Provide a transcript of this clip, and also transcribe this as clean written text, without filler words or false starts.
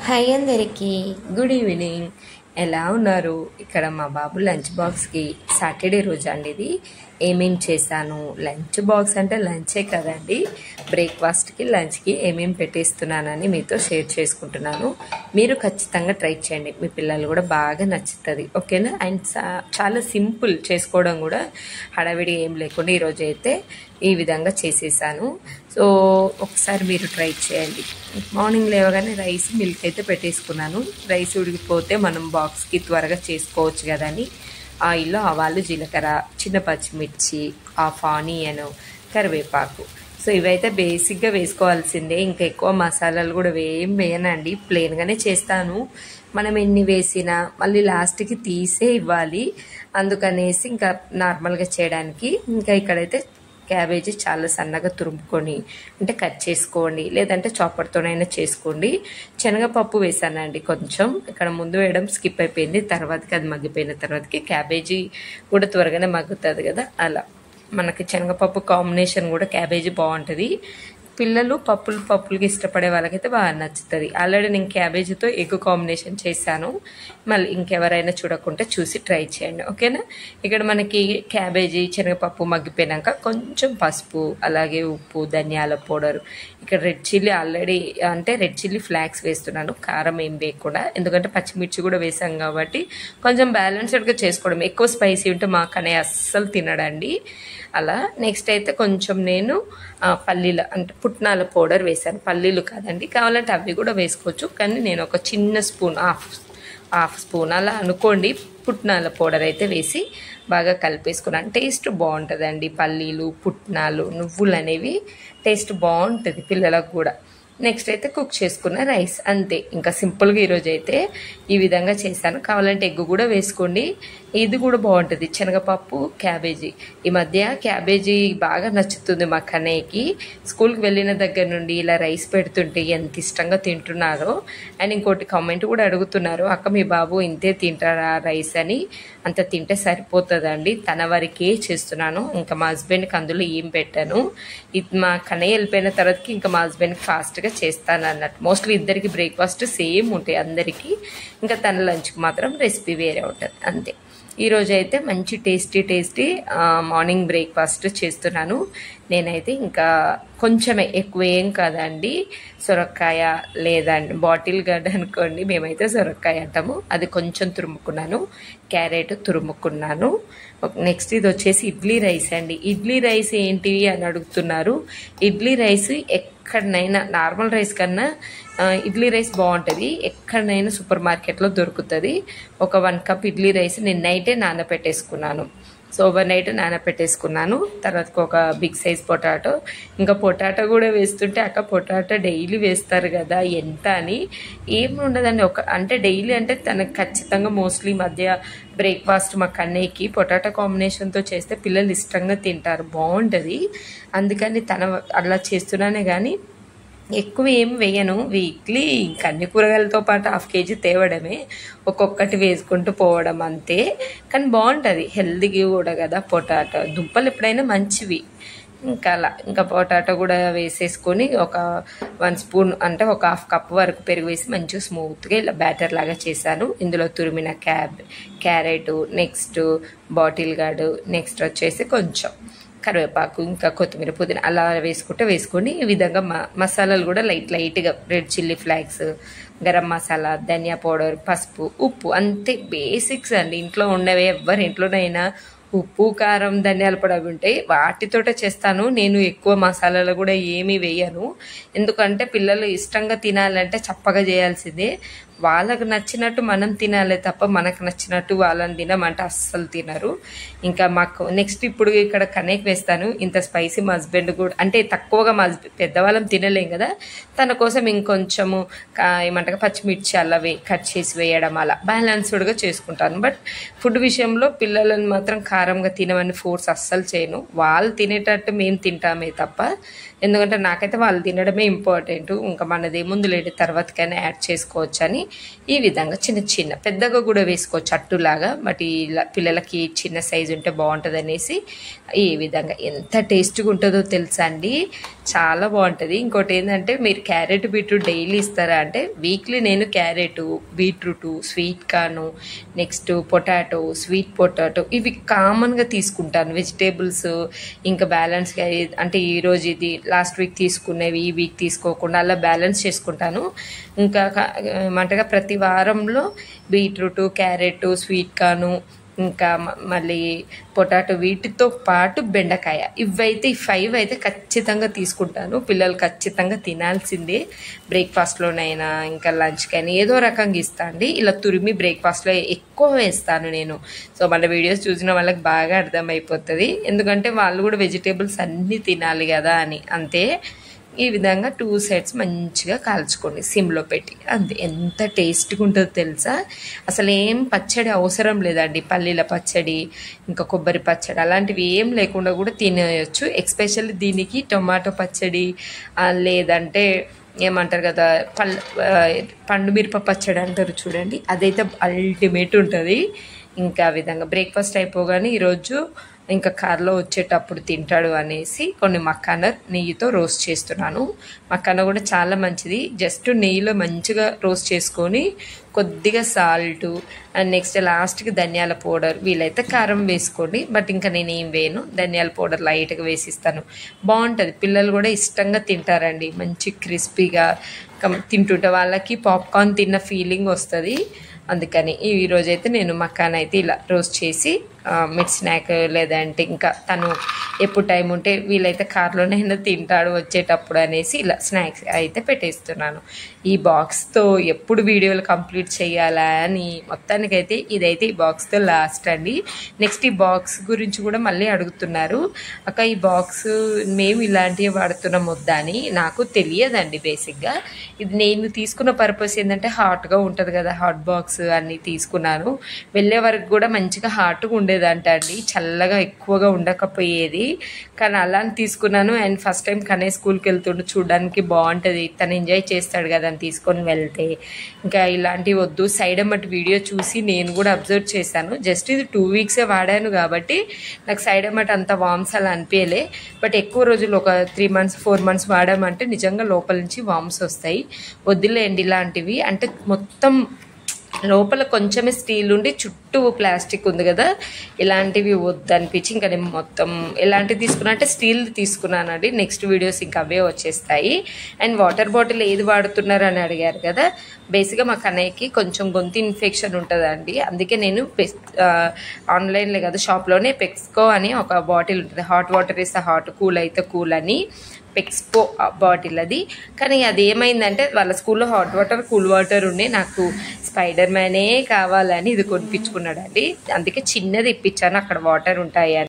Hi అందరికీ, good evening. ఎలా ఉన్నారు? ఇక్కడ మా బాబు లంచ్ బాక్స్కి సాటర్డే రోజు అండి ఇది ఏమేం చేశాను. లంచ్ బాక్స్ అంటే లంచే కదండి, బ్రేక్ఫాస్ట్కి లంచ్కి ఏమేమి పెట్టేస్తున్నానని మీతో షేర్ చేసుకుంటున్నాను. మీరు ఖచ్చితంగా ట్రై చేయండి, మీ పిల్లలు కూడా బాగా నచ్చుతుంది. ఓకేనా? అండ్ చాలా సింపుల్, చేసుకోవడం కూడా హడావిడి ఏం లేకుండా ఈరోజు అయితే ఈ విధంగా చేసేసాను. సో ఒకసారి మీరు ట్రై చేయండి. మార్నింగ్ లేవగానే రైస్ మిల్క్ అయితే పెట్టేసుకున్నాను. రైస్ ఉడికిపోతే మనం బాక్స్కి త్వరగా చేసుకోవచ్చు కదని ఆయిల్లో ఆవాలు, జీలకర్ర, చిన్న పచ్చిమిర్చి, హాఫ్ ఆనియన్, కరివేపాకు. సో ఇవైతే బేసిక్గా వేసుకోవాల్సిందే. ఇంకా ఎక్కువ మసాలాలు కూడా ఏం వేయనండి, ప్లెయిన్గానే చేస్తాను. మనం ఎన్ని వేసినా మళ్ళీ లాస్ట్కి తీసే ఇవ్వాలి, అందుకనేసి ఇంకా నార్మల్గా చేయడానికి. ఇంకా ఇక్కడైతే క్యాబేజీ చాలా సన్నగా తురుముకొని అంటే కట్ చేసుకోండి, లేదంటే చాపర్తోనైనా చేసుకోండి. శనగపప్పు వేసానండి కొంచెం, ఇక్కడ ముందు వేయడం స్కిప్ అయిపోయింది. తర్వాతకి అది మగ్గిపోయిన తర్వాతకి క్యాబేజీ కూడా త్వరగానే మగ్గుతుంది కదా, అలా మనకి శనగపప్పు కాంబినేషన్ కూడా క్యాబేజీ బాగుంటుంది. పిల్లలు పప్పులకి ఇష్టపడే వాళ్ళకైతే బాగా నచ్చుతుంది. ఆల్రెడీ నేను క్యాబేజీతో ఎగ్ కాంబినేషన్ చేశాను, మళ్ళీ ఇంకెవరైనా చూడకుంటే చూసి ట్రై చేయండి. ఓకేనా? ఇక్కడ మనకి క్యాబేజీ, శనగపప్పు మగ్గిపోయినాక కొంచెం పసుపు, అలాగే ఉప్పు, ధనియాల పౌడర్, ఇక్కడ రెడ్ చిల్లీ ఆల్రెడీ అంటే రెడ్ చిల్లీ ఫ్లాక్స్ వేస్తున్నాను, కారం ఏం వేయకుండా. ఎందుకంటే పచ్చిమిర్చి కూడా వేసాం కాబట్టి కొంచెం బ్యాలెన్స్డ్గా చేసుకోవడం. ఎక్కువ స్పైసీ ఉంటే మాకనే అస్సలు తినడండి అలా. నెక్స్ట్ అయితే కొంచెం నేను పల్లీల అంటే పుట్నాల పౌడర్ వేసాను, పల్లీలు కాదండి, కావాలంటే అవి కూడా వేసుకోవచ్చు. కానీ నేను ఒక చిన్న స్పూన్, హాఫ్ స్పూన్ అలా అనుకోండి, పుట్నాల పౌడర్ అయితే వేసి బాగా కలిపేసుకున్నాను. టేస్ట్ బాగుంటుందండి, పల్లీలు, పుట్నాలు, నువ్వులు అనేవి టేస్ట్ బాగుంటుంది పిల్లలకు కూడా. నెక్స్ట్ అయితే కుక్ చేసుకున్న రైస్, అంతే. ఇంకా సింపుల్గా ఈరోజు అయితే ఈ విధంగా చేశాను. కావాలంటే ఎగ్ కూడా వేసుకోండి, ఇది కూడా బాగుంటుంది. శనగపప్పు, క్యాబేజీ. ఈ మధ్య క్యాబేజీ బాగా నచ్చుతుంది మా కన్నయ్యకి. స్కూల్కి వెళ్ళిన దగ్గర నుండి ఇలా రైస్ పెడుతుంటే ఎంత ఇష్టంగా తింటున్నారో. అండ్ ఇంకోటి కామెంట్ కూడా అడుగుతున్నారు, అక్క మీ బాబు ఇంతే తింటారా రైస్ అని. అంత తింటే సరిపోతుందండి, తన వరకే చేస్తున్నాను. ఇంకా మా హస్బెండ్కి అందులో ఏం పెట్టాను. మా కన్నయ్య వెళ్ళిపోయిన తర్వాతకి ఇంకా మా హస్బెండ్కి ఫాస్ట్గా చేస్తాను అన్నట్టు. మోస్ట్లీ ఇద్దరికి బ్రేక్ఫాస్ట్ సేమ్ ఉంటాయి అందరికీ, ఇంకా తన లంచ్కి మాత్రం రెసిపీ వేరే ఉంటుంది, అంతే. ఈరోజు అయితే మంచి టేస్టీ మార్నింగ్ బ్రేక్ఫాస్ట్ చేస్తున్నాను నేనైతే. ఇంకా కొంచెమే, ఎక్కువ ఏం కాదండి. సొరకాయ లేదండి బాటిల్ గడ్డ అనుకోండి, మేమైతే సొరకాయ అంటాము, అది కొంచెం తురుముకున్నాను. క్యారెట్ తురుముకున్నాను. నెక్స్ట్ ఇది వచ్చేసి ఇడ్లీ రైస్ అండి. ఇడ్లీ రైస్ ఏంటివి అని అడుగుతున్నారు. ఇడ్లీ రైస్ ఎక్కడనైనా నార్మల్ రైస్ కన్నా ఇడ్లీ రైస్ బాగుంటుంది, ఎక్కడనైనా సూపర్ మార్కెట్లో దొరుకుతుంది. ఒక 1 కప్ ఇడ్లీ రైస్ నేను నైటే నానబెట్టేసుకున్నాను. సో ఓవర్ నైట్ నానబెట్టేసుకున్నాను. తర్వాతకి ఒక బిగ్ సైజ్ పొటాటో, ఇంకా పొటాటో కూడా వేస్తుంటే అక్క పొటాటో డైలీ వేస్తారు కదా ఎంత అని, ఏమి ఉండదండి. అంటే డైలీ అంటే తనకు ఖచ్చితంగా మోస్ట్లీ మధ్య బ్రేక్ఫాస్ట్ మా కన్నయ్యకి పొటాటో కాంబినేషన్తో చేస్తే పిల్లలు ఇష్టంగా తింటారు, బాగుంటుంది. అందుకని అలా చేస్తున్నానే కానీ ఎక్కువ ఏం వేయను. వీక్లీ అన్ని కూరగాయలతో పాటు 1/2 kg తేవడమే, ఒక్కొక్కటి వేసుకుంటూ పోవడం అంతే. కానీ బాగుంటుంది, హెల్తీగా కూడా కదా పొటాటో. దుంపలు ఎప్పుడైనా మంచివి. ఇంకా అలా ఇంకా పొటాటో కూడా వేసేసుకొని ఒక 1 స్పూన్ అంటే ఒక 1/2 కప్ వరకు పెరుగు వేసి మంచిగా స్మూత్గా ఇలా బ్యాటర్ లాగా చేశాను. ఇందులో తురిమిన carrot, next bottle gourd, next వచ్చేసి కొంచెం కరివేపాకు, ఇంకా కొత్తిమీర, పుదీనా అలా వేసుకొని ఈ విధంగా మసాలాలు కూడా లైట్గా red chilli flakes, garam masala, ధనియా పౌడర్, పసుపు, ఉప్పు, అంతే బేసిక్స్ అండి. ఇంట్లో ఉన్నవే, ఎవరి ఇంట్లోనైనా ఉప్పు, కారం, ధనియాల పొడి అవి ఉంటాయి, వాటితోటే చేస్తాను నేను. ఎక్కువ మసాలాలు కూడా ఏమీ వేయను, ఎందుకంటే పిల్లలు ఇష్టంగా తినాలంటే చప్పగా చేయాల్సిందే. వాళ్ళకు నచ్చినట్టు మనం తినాలి తప్ప మనకు నచ్చినట్టు వాళ్ళని తినమంటే అస్సలు తినరు. ఇంకా మాకు నెక్స్ట్ ఇప్పుడు ఇక్కడ కన్నయ్యకి వేస్తాను. ఇంత స్పైసీ మా హస్బెండ్ కూడా అంటే తక్కువగా, మా పెద్దవాళ్ళం తినలేం కదా, తన కోసం ఇంకొంచెము ఏమంటారు పచ్చిమిర్చి అలా కట్ చేసి వేయడం, అలా బ్యాలెన్స్డ్గా చేసుకుంటాను. బట్ ఫుడ్ విషయంలో పిల్లలను మాత్రం కారంగా తినమని ఫోర్స్ అస్సలు చేయను. వాళ్ళు తినేటట్టు మేము తింటామే తప్ప, ఎందుకంటే నాకైతే వాళ్ళు తినడమే ఇంపార్టెంట్. ఇంకా మనదేముంది లేని తర్వాతకైనా యాడ్ చేసుకోవచ్చు అని ఈ విధంగా చిన్న చిన్న పెద్దగా కూడా వేసుకోవచ్చు అట్టులాగా. బట్ ఇలా పిల్లలకి చిన్న సైజు ఉంటే బాగుంటుంది అనేసి ఈ విధంగా. ఎంత టేస్ట్గా ఉంటుందో తెలుసా అండి, చాలా బాగుంటుంది. ఇంకోటి ఏంటంటే మీరు క్యారెట్ బీట్రూట్ డైలీ ఇస్తారా అంటే, వీక్లీ నేను carrot, beetroot, sweet corn, next potato, sweet potato ఇవి కామన్గా తీసుకుంటాను. వెజిటేబుల్స్ ఇంకా బ్యాలెన్స్గా అంటే ఈరోజు ఇది లాస్ట్ వీక్ తీసుకునేవి ఈ వీక్ తీసుకోకుండా అలా బ్యాలెన్స్ చేసుకుంటాను. ఇంకా ఏమంటగా ప్రతి వారంలో బీట్రూట్, క్యారెట్, స్వీట్ కార్న్, ఇంకా మళ్ళీ పొటాటో, వీటితో పాటు బెండకాయ, ఇవైతే ఈ 5 అయితే ఖచ్చితంగా తీసుకుంటాను. పిల్లలు ఖచ్చితంగా తినాల్సిందే. బ్రేక్ఫాస్ట్లోనైనా ఇంకా లంచ్కైనా ఏదో రకంగా ఇస్తాండి. ఇలా తురిమి బ్రేక్ఫాస్ట్లో ఎక్కువ వేస్తాను నేను. సో మన వీడియోస్ చూసిన వాళ్ళకి బాగా అర్థమైపోతుంది, ఎందుకంటే వాళ్ళు కూడా వెజిటేబుల్స్ అన్నీ తినాలి కదా అని. అంతే. ఈ విధంగా 2 సైడ్స్ మంచిగా కాల్చుకోండి సిమ్లో పెట్టి. అంతే. ఎంత టేస్ట్గా ఉంటుందో తెలుసా. అసలు ఏం పచ్చడి అవసరం లేదండి. పల్లీల పచ్చడి, ఇంకా కొబ్బరి పచ్చడి అలాంటివి ఏం లేకుండా కూడా తినేయచ్చు. ఎస్పెషల్లీ దీనికి టొమాటో పచ్చడి లేదంటే ఏమంటారు కదా పండు మిరప పచ్చడి అంటారు చూడండి, అదైతే అల్టిమేట్ ఉంటుంది. ఇంకా ఆ విధంగా బ్రేక్ఫాస్ట్ అయిపోగానే ఈరోజు ఇంకా కార్లో వచ్చేటప్పుడు తింటాడు అనేసి కొన్ని మక్కాన నెయ్యితో రోస్ట్ చేస్తున్నాను. మక్కాన కూడా చాలా మంచిది. జస్ట్ నెయ్యిలో మంచిగా రోస్ట్ చేసుకొని కొద్దిగా సాల్ట్ అండ్ నెక్స్ట్ లాస్ట్కి ధనియాల పౌడర్, వీలైతే కారం వేసుకోండి, బట్ ఇంకా నేను ఏం వేయను. ధనియాల పౌడర్ లైట్గా వేసిస్తాను. బాగుంటుంది. పిల్లలు కూడా ఇష్టంగా తింటారండి. మంచి క్రిస్పీగా తింటుంటే వాళ్ళకి పాప్కార్న్ తిన్న ఫీలింగ్ వస్తుంది. అందుకని ఈరోజైతే నేను మక్కాన్ అయితే ఇలా రోస్ట్ చేసి మిడ్ స్నాక్ లేదంటే ఇంకా తను ఎప్పుడు టైం ఉంటే వీలైతే కార్లోనైనా తింటాడు వచ్చేటప్పుడు అనేసి ఇలా స్నాక్స్ అయితే పెట్టేస్తున్నాను. ఈ బాక్స్తో ఎప్పుడు వీడియోలు కంప్లీట్ చేయాలా అని మొత్తానికైతే ఇదైతే ఈ బాక్స్తో లాస్ట్ అండి. నెక్స్ట్ ఈ బాక్స్ గురించి కూడా మళ్ళీ అడుగుతున్నారు, అక్క ఈ బాక్స్ మేము ఇలాంటివి వాడుతున్నాం వద్దా అని. నాకు తెలియదండి బేసిక్గా. ఇది నేను తీసుకున్న పర్పస్ ఏంటంటే హాట్గా ఉంటుంది కదా, హాట్ బాక్స్ అన్నీ తీసుకున్నాను. వెళ్ళే వరకు కూడా మంచిగా హాట్గా ఉండేదంట అండి, చల్లగా ఎక్కువగా ఉండకపోయేది. కానీ అలా తీసుకున్నాను. అండ్ ఫస్ట్ టైం కనే స్కూల్కి వెళ్తుండే చూడడానికి బాగుంటుంది, తను ఎంజాయ్ చేస్తాడు కదా అని తీసుకొని వెళ్తే. ఇంకా ఇలాంటివి వద్దు. సైడ్ అమ్మటి వీడియో చూసి నేను కూడా అబ్జర్వ్ చేశాను. జస్ట్ ఇది 2 వీక్సే వాడాను కాబట్టి నాకు సైడ్ అమ్మటి అంత వామ్స్ అలా అనిపించలే. బట్ ఎక్కువ రోజులు ఒక 3 మంత్స్ 4 మంత్స్ వాడామంటే నిజంగా లోపల నుంచి వామ్స్ వస్తాయి. వద్దులేండి ఇలాంటివి. అంటే మొత్తం లోపల కొంచెమే స్టీల్ ఉండి చుట్టూ ప్లాస్టిక్ ఉంది కదా, ఇలాంటివి వద్దు అనిపించి ఇంకా నేను మొత్తం ఎలాంటివి తీసుకున్నా అంటే స్టీల్ తీసుకున్నానండి. నెక్స్ట్ వీడియోస్ ఇంకా అవే వచ్చేస్తాయి. అండ్ వాటర్ బాటిల్ ఏది వాడుతున్నారు అని అడిగారు కదా, బేసిక్గా మా కన్నయ్యకి కొంచెం గొంతు ఇన్ఫెక్షన్ ఉంటుందండి. అందుకే నేను ఆన్లైన్లో కదా షాప్లోనే పెక్స్కో అని ఒక బాటిల్ ఉంటుంది, హాట్ వాటర్ ఇస్తే హాట్, కూల్ అయితే కూల్ అని పెక్స్పో బాటిల్ అది. కానీ అది ఏమైందంటే వాళ్ళ స్కూల్లో హాట్ వాటర్ కూల్ వాటర్ ఉండే, నాకు స్పైడర్ మ్యానే కావాలని ఇది కొనిపించుకున్నాడు అండి. అందుకే చిన్నది ఇప్పించాను, అక్కడ వాటర్ ఉంటాయి అని.